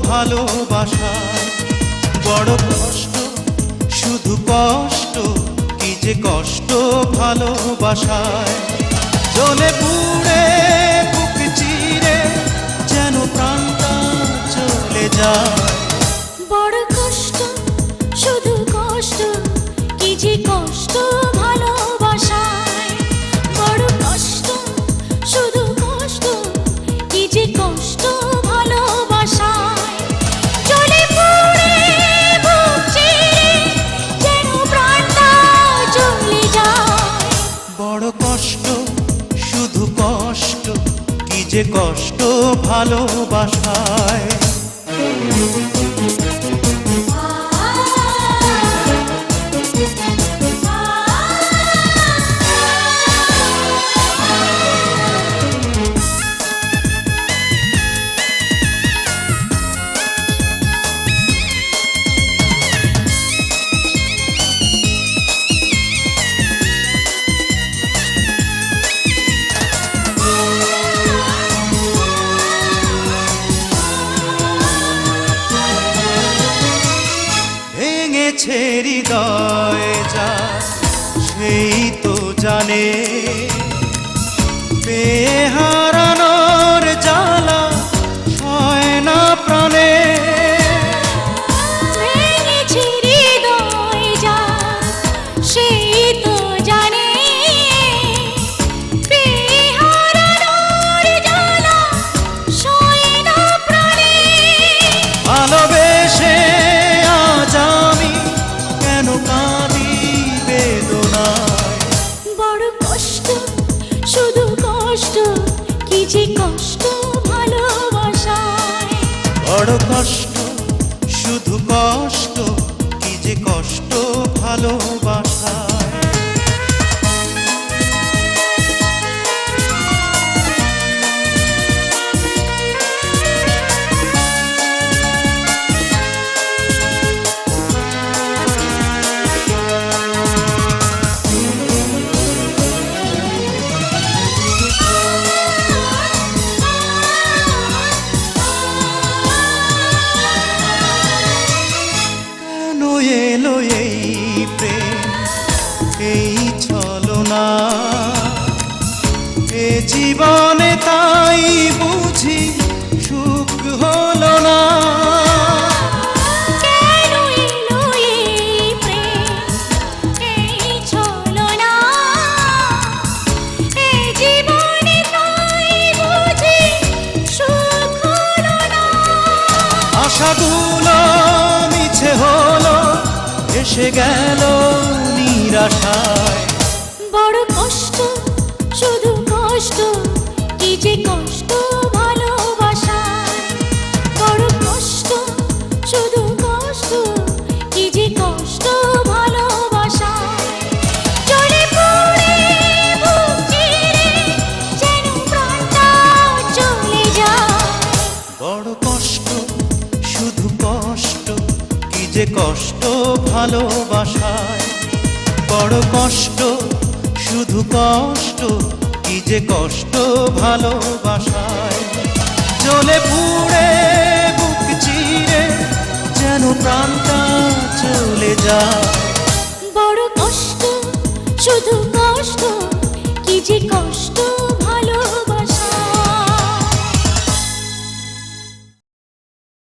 ভালোবাসায়। বড় কষ্ট, শুধু কষ্ট, কি যে কষ্ট ভালোবাসায়। জ্বলে পুড়ে বুক চিরে যেন প্রাণটা চলে যায়। বড় কষ্ট, শুধু কষ্ট, কি যে কষ্ট ভালোবাসায়। বড় কষ্ট, শুধু কষ্ট, কি যে কষ্ট ভালোবাসায়। জ্বলে পুড়ে বুক চিরে যেন প্রাণটা চলে যায়। বড় কষ্ট, শুধু কষ্ট, কি যে কষ্ট ভালোবাসায়। ভেঙেছে হৃদয় যা সেই তো জানে, পেয়ে হারানোর জ্বালা সয় না প্রাণে। ভেঙেছে হৃদয় যার, সেই তো জানে, পেয়ে হারানোর জ্বালা সয় না প্রাণে। ভালোবেসে আজ আমি কেন কাঁদি বেদনায়। বড় কষ্ট, শুধু কষ্ট, কি যে কষ্ট ভালোবাসায়। বড় কষ্ট, শুধু কষ্ট, কি যে কষ্ট ভালোবাসায়। কেন এলো এই প্রেম, এই ছলনা এ জীবনে, তাই বুঝি সুখ হলো না। কেন এলো এই প্রেম, এই ছলনা, এ জীবনে তাই বুঝি সুখ হলো না। আশাগুলো মিছে হলো, এসে গেল নিরাশায়। বড় কষ্ট, শুধু কষ্ট, কি যে কষ্ট ভালোবাসায়। বড় কষ্ট, শুধু কষ্ট, কি যে কষ্ট ভালোবাসায়। জ্বলে পুড়ে বুক চিরে যেন প্রাণটা চলে যায়। বড় কষ্ট, শুধু কষ্ট, কি যে কষ্ট ভালোবাসায়। বড় কষ্ট, শুধু কষ্ট, কি যে কষ্ট ভালোবাসায়। জ্বলে পুড়ে বুক চিরে যেন প্রাণটা চলে যায়। বড় কষ্ট, শুধু কষ্ট, কি যে কষ্ট